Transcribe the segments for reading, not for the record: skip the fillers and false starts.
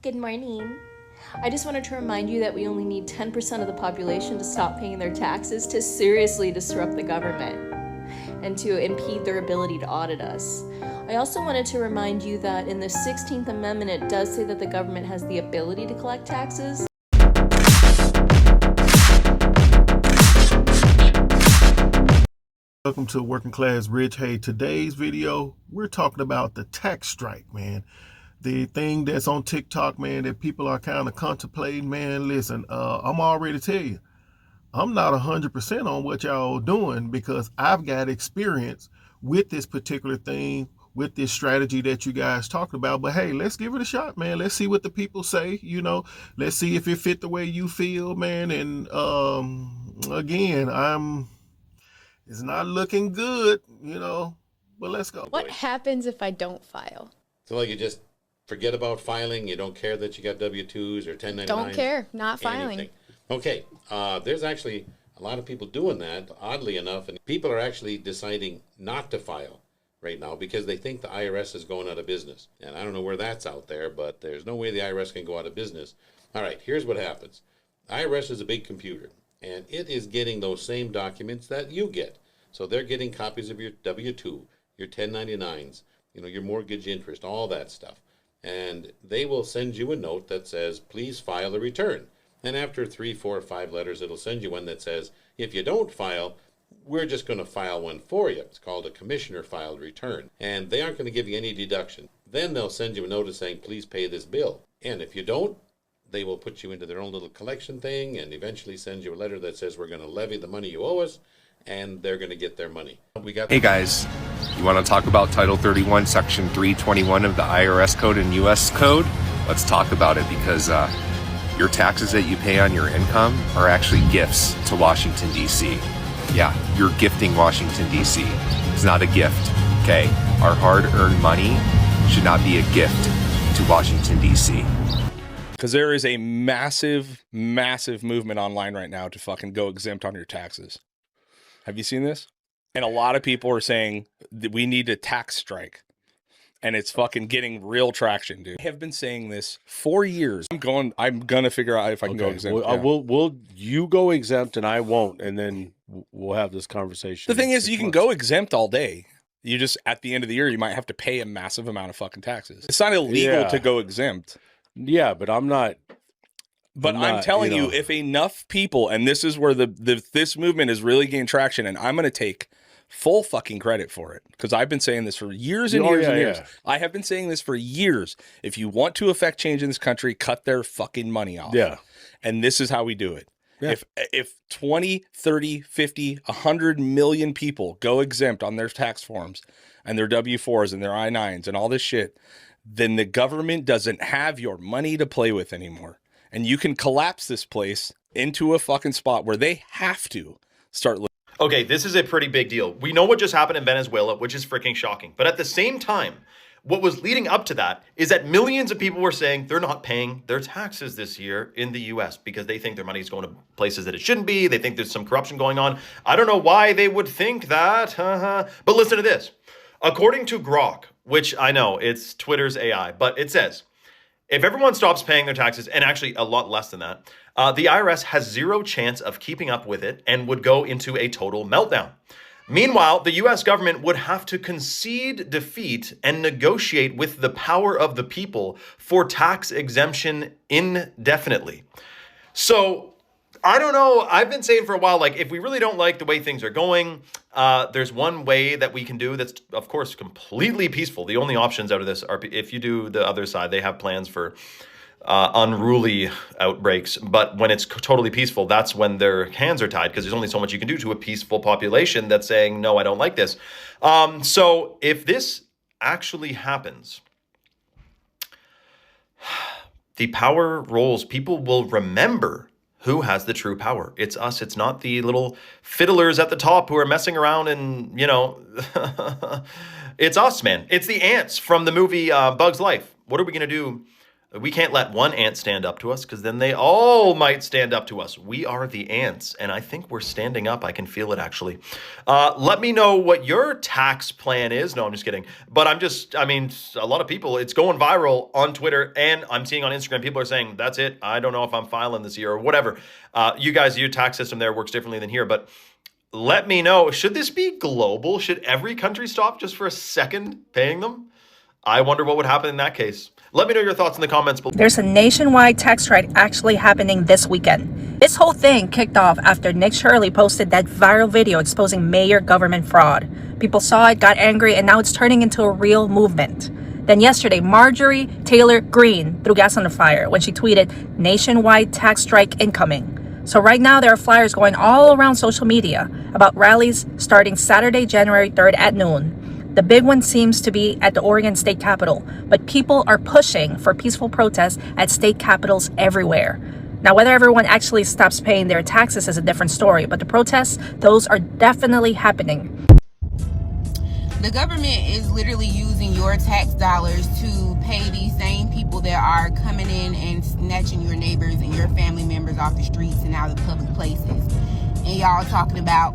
Good morning. I just wanted to remind you that we only need 10% of the population to stop paying their taxes to seriously disrupt the government and to impede their ability to audit us. I also wanted to remind you that in the 16th Amendment, it does say that the government has the ability to collect taxes. Welcome to Working Class Rich. Hey, today's video, we're talking about the tax strike, man. The thing that's on TikTok, man, that people are kind of contemplating, man. Listen, I'm already tell you, I'm not 100% on what y'all doing because I've got experience with this particular thing, with this strategy that you guys talked about. But hey, let's give it a shot, man. Let's see what the people say, let's see if it fit the way you feel, man. And again, it's not looking good, but let's go. What happens if I don't file? So like you just forget about filing, you don't care that you got W-2s or 1099s? Don't care, not filing. Anything. Okay, there's actually a lot of people doing that, oddly enough, and people are actually deciding not to file right now because they think the IRS is going out of business. And I don't know where that's out there, but there's no way the IRS can go out of business. All right, here's what happens. IRS is a big computer, and it is getting those same documents that you get. So they're getting copies of your W-2, your 1099s, your mortgage interest, all that stuff. And they will send you a note that says, please file a return. And after 3, 4, 5 letters, it'll send you one that says, if you don't file, we're just going to file one for you. It's called a commissioner filed return. And they aren't going to give you any deduction. Then they'll send you a notice saying, please pay this bill. And if you don't, they will put you into their own little collection thing and eventually send you a letter that says, we're going to levy the money you owe us, and they're going to get their money. Hey guys, you want to talk about Title 31, Section 321 of the IRS Code and U.S. Code? Let's talk about it because your taxes that you pay on your income are actually gifts to Washington, D.C. Yeah, you're gifting Washington, D.C. It's not a gift, okay? Our hard-earned money should not be a gift to Washington, D.C. Because there is a massive, massive movement online right now to fucking go exempt on your taxes. Have you seen this? And a lot of people are saying that we need a tax strike. And it's fucking getting real traction, dude. I have been saying this for years. I'm gonna figure out if I can go exempt. Will you go exempt and I won't, and then we'll have this conversation. The thing is, you can go exempt all day. You just, at the end of the year, you might have to pay a massive amount of fucking taxes. It's not illegal to go exempt. Yeah, but I'm not. But I'm telling you, if enough people, and this is where this movement is really gaining traction, and I'm going to take full fucking credit for it, because I've been saying this for years and years and years. I have been saying this for years. If you want to affect change in this country, cut their fucking money off. Yeah. And this is how we do it. Yeah. If 20, 30, 50, 100 million people go exempt on their tax forms and their W-4s and their I-9s and all this shit, then the government doesn't have your money to play with anymore. And you can collapse this place into a fucking spot where they have to start looking. Okay, this is a pretty big deal. We know what just happened in Venezuela, which is freaking shocking. But at the same time, what was leading up to that is that millions of people were saying they're not paying their taxes this year in the US because they think their money is going to places that it shouldn't be. They think there's some corruption going on. I don't know why they would think that. But listen to this. According to Grok, which I know it's Twitter's AI, but it says, if everyone stops paying their taxes, and actually a lot less than that, the IRS has zero chance of keeping up with it and would go into a total meltdown. Meanwhile, the US government would have to concede defeat and negotiate with the power of the people for tax exemption indefinitely. So, I don't know. I've been saying for a while, like, if we really don't like the way things are going, there's one way that we can do that's, of course, completely peaceful. The only options out of this are if you do the other side, they have plans for unruly outbreaks. But when it's totally peaceful, that's when their hands are tied because there's only so much you can do to a peaceful population that's saying, no, I don't like this. So if this actually happens, the power roles, people will remember who has the true power. It's us. It's not the little fiddlers at the top who are messing around and, it's us, man. It's the ants from the movie Bug's Life. What are we going to do We can't let one ant stand up to us because then they all might stand up to us. We are the ants, and I think we're standing up. I can feel it, actually. Let me know what your tax plan is. No, I'm just kidding. But I mean, a lot of people, it's going viral on Twitter, and I'm seeing on Instagram, people are saying, that's it. I don't know if I'm filing this year or whatever. You guys, your tax system there works differently than here, but let me know. Should this be global? Should every country stop just for a second paying them? I wonder what would happen in that case. Let me know your thoughts in the comments below. There's a nationwide tax strike actually happening this weekend. This whole thing kicked off after Nick Shirley posted that viral video exposing mayor government fraud. People saw it, got angry, and now it's turning into a real movement. Then yesterday, Marjorie Taylor Greene threw gas on the fire when she tweeted, "Nationwide tax strike incoming." So right now there are flyers going all around social media about rallies starting Saturday, January 3rd at noon. The big one seems to be at the Oregon State Capitol, but people are pushing for peaceful protests at state capitals everywhere. Now, whether everyone actually stops paying their taxes is a different story, but the protests, those are definitely happening. The government is literally using your tax dollars to pay these same people that are coming in and snatching your neighbors and your family members off the streets and out of public places. And y'all talking about,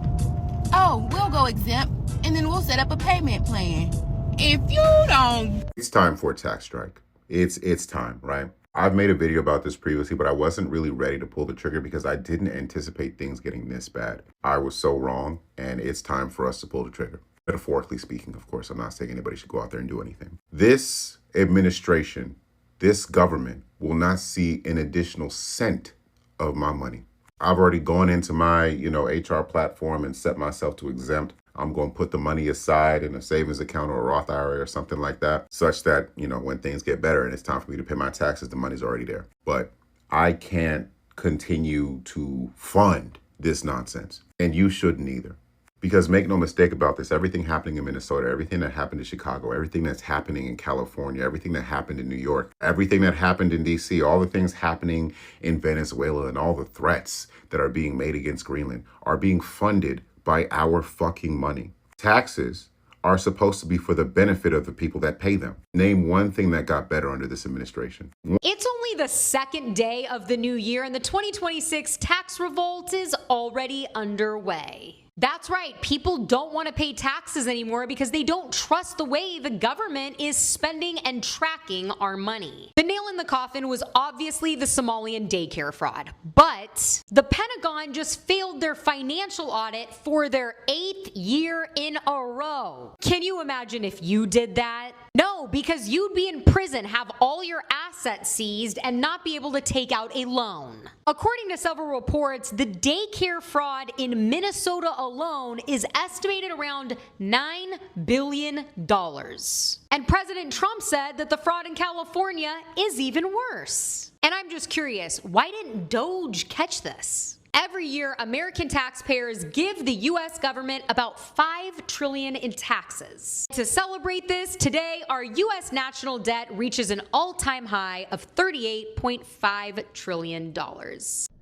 oh, we'll go exempt and then we'll set up a payment plan. If you don't... It's time for a tax strike. It's time, right? I've made a video about this previously, but I wasn't really ready to pull the trigger because I didn't anticipate things getting this bad. I was so wrong, and it's time for us to pull the trigger. Metaphorically speaking, of course. I'm not saying anybody should go out there and do anything. This administration, this government will not see an additional cent of my money. I've already gone into my, HR platform and set myself to exempt. I'm going to put the money aside in a savings account or a Roth IRA or something like that, such that, when things get better and it's time for me to pay my taxes, the money's already there. But I can't continue to fund this nonsense, and you shouldn't either. Because make no mistake about this, everything happening in Minnesota, everything that happened in Chicago, everything that's happening in California, everything that happened in New York, everything that happened in DC, all the things happening in Venezuela, and all the threats that are being made against Greenland are being funded by our fucking money. Taxes are supposed to be for the benefit of the people that pay them. Name one thing that got better under this administration. It's only the second day of the new year, and the 2026 tax revolt is already underway. That's right. People don't want to pay taxes anymore because they don't trust the way the government is spending and tracking our money. The nail in the coffin was obviously the Somalian daycare fraud, but the Pentagon just failed their financial audit for their 8th year in a row. Can you imagine if you did that? No, because you'd be in prison, have all your assets seized, and not be able to take out a loan. According to several reports, the daycare fraud in Minnesota alone is estimated around $9 billion. And President Trump said that the fraud in California is even worse. And I'm just curious, why didn't Doge catch this? Every year, American taxpayers give the U.S. government about $5 trillion in taxes. To celebrate this, today, our U.S. national debt reaches an all-time high of $38.5 trillion.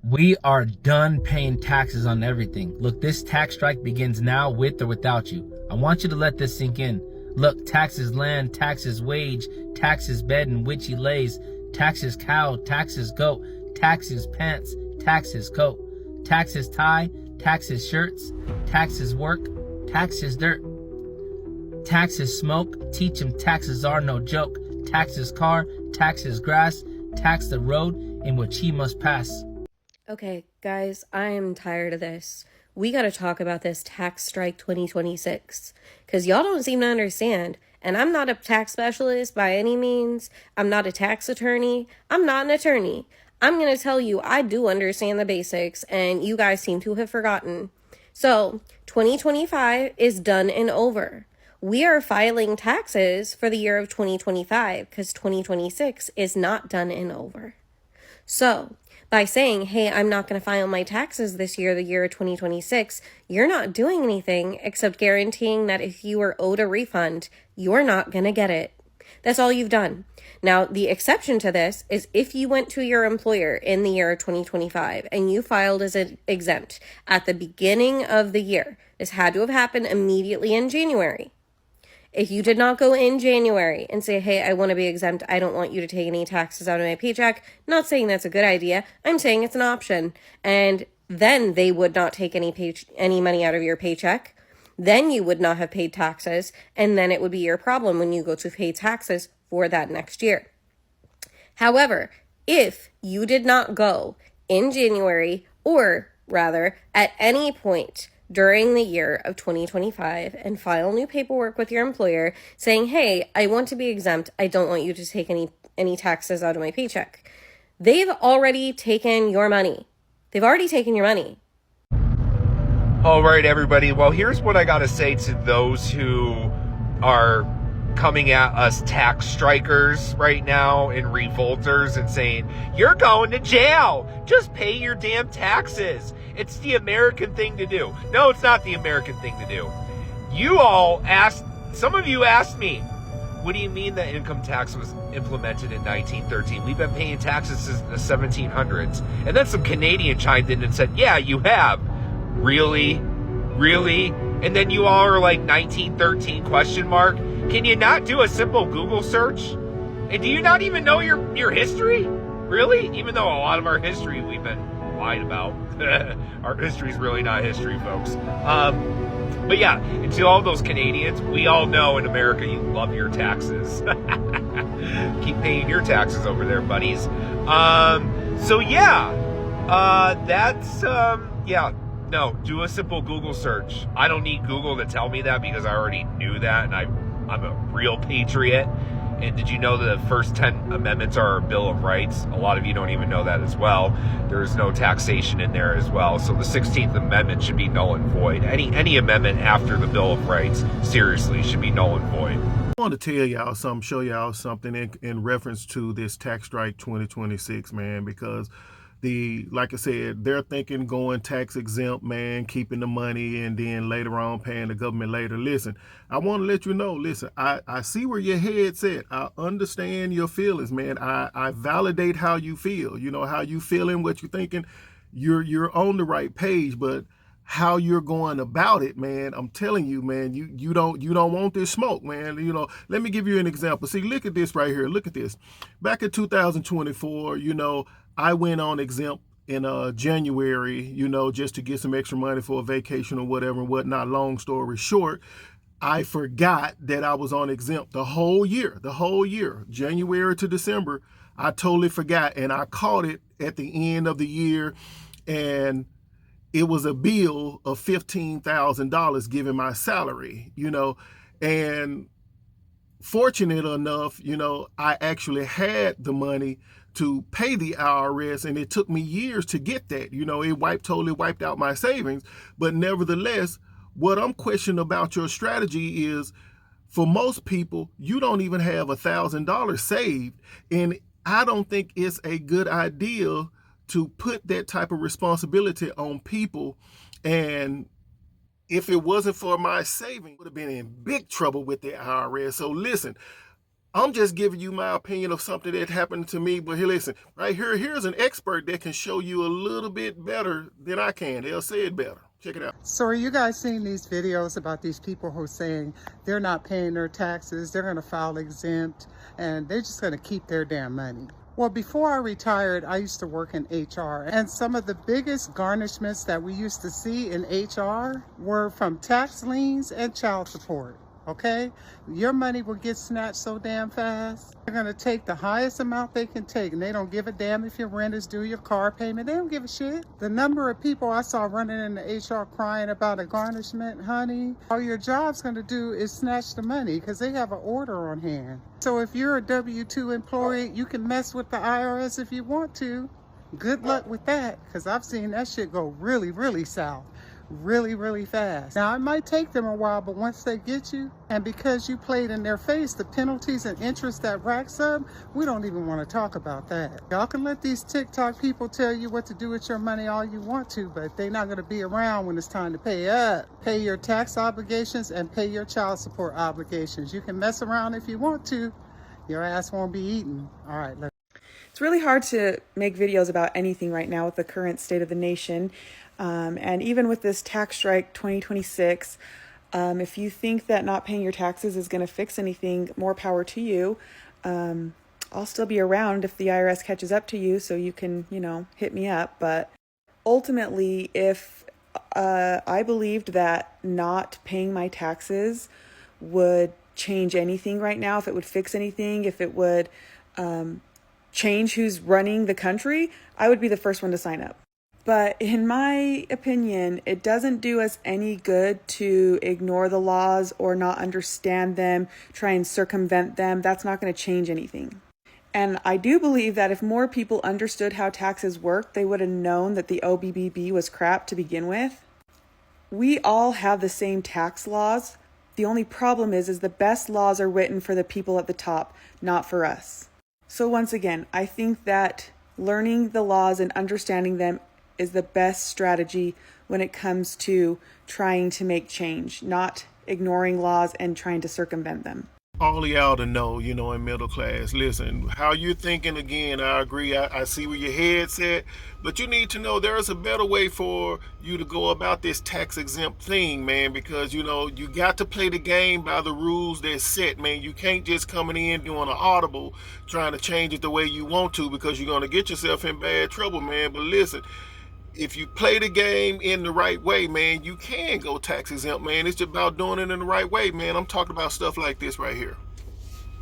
We are done paying taxes on everything. Look, this tax strike begins now with or without you. I want you to let this sink in. Look, taxes land, taxes wage, taxes bed in which he lays, taxes cow, taxes goat, taxes pants, taxes coat. Taxes tie, taxes shirts, taxes work, taxes dirt. Taxes smoke, teach him taxes are no joke. Taxes car, taxes grass, tax the road in which he must pass. Okay, guys, I am tired of this. We gotta talk about this tax strike 2026. Because y'all don't seem to understand. And I'm not a tax specialist by any means. I'm not a tax attorney. I'm not an attorney. I'm going to tell you, I do understand the basics, and you guys seem to have forgotten. So, 2025 is done and over. We are filing taxes for the year of 2025 because 2026 is not done and over. So, by saying, hey, I'm not going to file my taxes this year, the year of 2026, you're not doing anything except guaranteeing that if you are owed a refund, you're not going to get it. That's all you've done. Now, the exception to this is if you went to your employer in the year of 2025 and you filed as an exempt at the beginning of the year. This had to have happened immediately in January. If you did not go in January and say, hey, I want to be exempt, I don't want you to take any taxes out of my paycheck, not saying that's a good idea, I'm saying it's an option. And then they would not take any money out of your paycheck. Then you would not have paid taxes, and then it would be your problem when you go to pay taxes for that next year. However, if you did not go in January, or rather at any point during the year of 2025 and file new paperwork with your employer saying, hey, I want to be exempt, I don't want you to take any taxes out of my paycheck, they've already taken your money. They've already taken your money. All right, everybody. Well, here's what I got to say to those who are coming at us tax strikers right now and revolters and saying, you're going to jail. Just pay your damn taxes. It's the American thing to do. No, it's not the American thing to do. Some of you asked me, what do you mean that income tax was implemented in 1913? We've been paying taxes since the 1700s. And then some Canadian chimed in and said, yeah, you have. Really? Really? And then you all are like 1913 question mark? Can you not do a simple Google search? And do you not even know your history? Really? Even though a lot of our history we've been lied about. Our history's really not history, folks. But yeah, and to all those Canadians, we all know in America you love your taxes. Keep paying your taxes over there, buddies. So yeah, no, do a simple Google search. I don't need Google to tell me that because I already knew that, and I'm a real patriot. And did you know the first 10 amendments are a Bill of Rights? A lot of you don't even know that as well. There's no taxation in there as well. So the 16th Amendment should be null and void. Any amendment after the Bill of Rights, seriously, should be null and void. I want to tell y'all something, show y'all something in reference to this tax strike 2026, man, because like I said, they're thinking going tax exempt, man, keeping the money and then later on paying the government later. Listen, I want to let you know, listen, I see where your head's at. I understand your feelings, man. I validate how you feel, how you feeling, what you're thinking. You're on the right page, but how you're going about it, man, I'm telling you, man, you don't want this smoke, man. Let me give you an example. See, look at this right here. Look at this. Back in 2024, I went on exempt in January, just to get some extra money for a vacation or whatever and whatnot. Long story short, I forgot that I was on exempt the whole year, January to December. I totally forgot, and I caught it at the end of the year, and it was a bill of $15,000 given my salary, and fortunate enough, I actually had the money to pay the IRS, and it took me years to get that. It totally wiped out my savings. But nevertheless, what I'm questioning about your strategy is, for most people, you don't even have $1,000 saved, and I don't think it's a good idea to put that type of responsibility on people. And if it wasn't for my savings, I would have been in big trouble with the IRS. So listen, I'm just giving you my opinion of something that happened to me. But here, listen, right here, here's an expert that can show you a little bit better than I can. They'll say it better. Check it out. So are you guys seeing these videos about these people who are saying they're not paying their taxes, they're going to file exempt, and they're just going to keep their damn money? Well, before I retired, I used to work in HR, and some of the biggest garnishments that we used to see in HR were from tax liens and child support. Okay, your money will get snatched so damn fast. They're gonna take the highest amount they can take, and they don't give a damn if your rent is due, your car payment. They don't give a shit. The number of people I saw running in the HR crying about a garnishment, honey, all your job's gonna do is snatch the money because they have an order on hand. So if you're a W-2 employee, you can mess with the IRS if you want to. Good luck with that, because I've seen that shit go really, really south. Really, really fast. Now, it might take them a while, but once they get you, and because you played in their face, the penalties and interest that racks up, we don't even want to talk about that. Y'all can let these TikTok people tell you what to do with your money all you want to, but they're not going to be around when it's time to pay up. Pay your tax obligations and pay your child support obligations. You can mess around if you want to. Your ass won't be eaten. All right, let's. It's really hard to make videos about anything right now with the current state of the nation. And even with this tax strike 2026, If you think that not paying your taxes is going to fix anything, more power to you. I'll still be around if the IRS catches up to you, so you can, hit me up. But ultimately, if I believed that not paying my taxes would change anything right now, if it would fix anything, if it would change who's running the country, I would be the first one to sign up. But in my opinion, it doesn't do us any good to ignore the laws or not understand them, try and circumvent them. That's not going to change anything. And I do believe that if more people understood how taxes work, they would have known that the OBBB was crap to begin with. We all have the same tax laws. The only problem is the best laws are written for the people at the top, not for us. So once again, I think that learning the laws and understanding them is the best strategy when it comes to trying to make change, not ignoring laws and trying to circumvent them. All of y'all to know, in middle class, listen, how you're thinking, again, I agree. I see where your head's at, but you need to know there's a better way for you to go about this tax exempt thing, man, because, you got to play the game by the rules that's set, man. You can't just coming in doing an audible, trying to change it the way you want to, because you're going to get yourself in bad trouble, man. But listen, if you play the game in the right way, man, you can go tax exempt, man. It's just about doing it in the right way, man. I'm talking about stuff like this right here.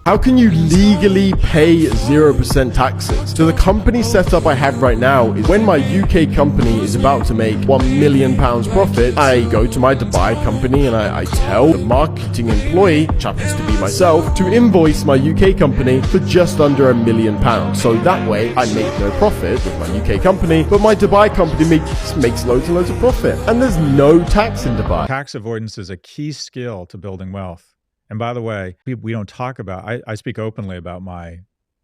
How can you legally pay 0% taxes? So the company setup I have right now is when my UK company is about to make £1 million profit, I go to my Dubai company and I tell the marketing employee, which happens to be myself, to invoice my UK company for just under £1 million. So that way I make no profit with my UK company, but my Dubai company makes loads and loads of profit. And there's no tax in Dubai. Tax avoidance is a key skill to building wealth. And by the way, we don't talk about, I speak openly about I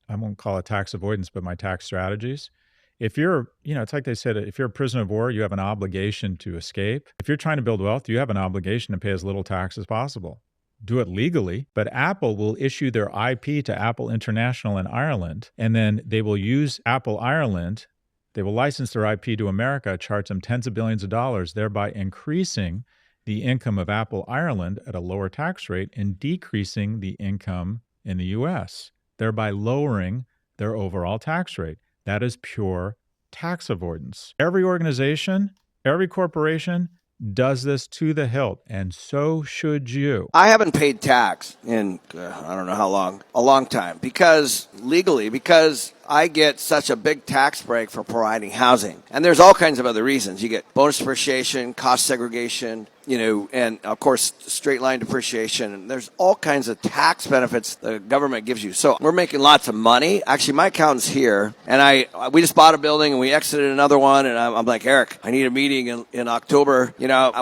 won't call it tax avoidance, but my tax strategies. If you're, it's like they said, if you're a prisoner of war, you have an obligation to escape. If you're trying to build wealth, you have an obligation to pay as little tax as possible. Do it legally, but Apple will issue their IP to Apple International in Ireland, and then they will use Apple Ireland. They will license their IP to America, charge them tens of billions of dollars, thereby increasing the income of Apple Ireland at a lower tax rate and decreasing the income in the US, thereby lowering their overall tax rate. That is pure tax avoidance. Every organization, every corporation does this to the hilt, and so should you. I haven't paid tax in, I don't know how long, a long time, because I get such a big tax break for providing housing. And there's all kinds of other reasons. You get bonus depreciation, cost segregation, and of course, straight line depreciation. And there's all kinds of tax benefits the government gives you. So we're making lots of money. Actually, my accountant's here, and we just bought a building and we exited another one. And I'm like, Eric, I need a meeting in October.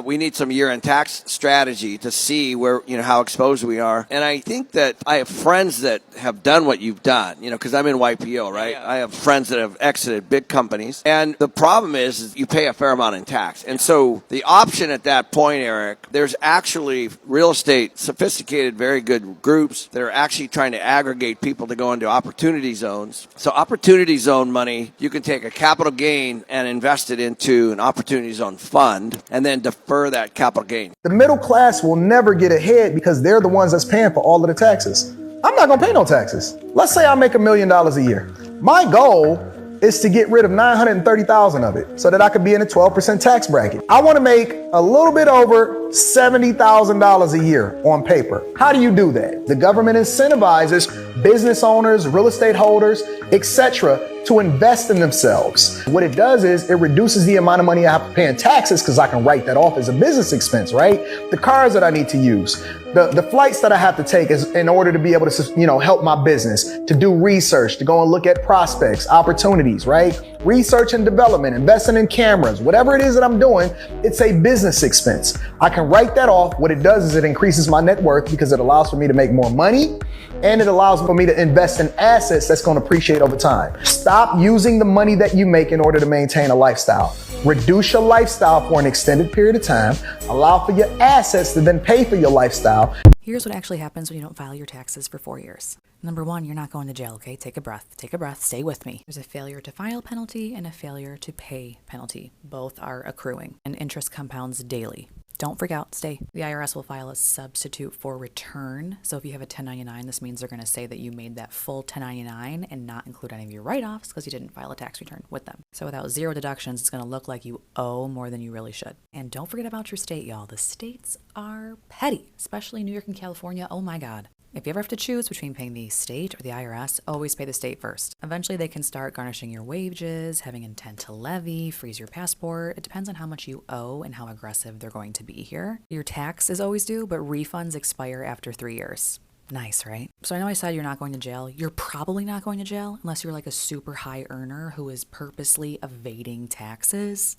We need some year-end tax strategy to see where, how exposed we are. And I think that I have friends that have done what you've done, because I'm in YPO, right? Yeah. I have friends that have exited big companies. And the problem is you pay a fair amount in tax. And so the option at that point, Eric, there's actually real estate, sophisticated, very good groups that are actually trying to aggregate people to go into opportunity zones. So opportunity zone money, you can take a capital gain and invest it into an opportunity zone fund and then defer that capital gain. The middle class will never get ahead because they're the ones that's paying for all of the taxes. I'm not going to pay no taxes. Let's say I make $1 million a year. My goal is to get rid of $930,000 of it so that I could be in a 12% tax bracket. I want to make a little bit over $70,000 a year on paper. How do you do that? The government incentivizes business owners, real estate holders, etc. to invest in themselves. What it does is it reduces the amount of money I have to pay in taxes because I can write that off as a business expense, right? The cars that I need to use, the flights that I have to take is in order to be able to, help my business, to do research, to go and look at prospects, opportunities, right? Research and development, investing in cameras, whatever it is that I'm doing, it's a business expense. I can write that off. What it does is it increases my net worth because it allows for me to make more money and it allows for me to invest in assets that's going to appreciate over time. Stop using the money that you make in order to maintain a lifestyle. Reduce your lifestyle for an extended period of time. Allow for your assets to then pay for your lifestyle. Here's what actually happens when you don't file your taxes for 4 years. Number one, you're not going to jail, okay? Take a breath, stay with me. There's a failure to file penalty and a failure to pay penalty. Both are accruing, and interest compounds daily. Don't freak out, stay. The IRS will file a substitute for return. So if you have a 1099, this means they're going to say that you made that full 1099 and not include any of your write-offs because you didn't file a tax return with them. So without zero deductions, it's going to look like you owe more than you really should. And don't forget about your state, y'all. The states are petty, especially New York and California. Oh my God. If you ever have to choose between paying the state or the IRS, always pay the state first. Eventually, they can start garnishing your wages, having intent to levy, freeze your passport. It depends on how much you owe and how aggressive they're going to be here. Your tax is always due, but refunds expire after 3 years. Nice, right? So I know I said you're not going to jail. You're probably not going to jail unless you're like a super high earner who is purposely evading taxes.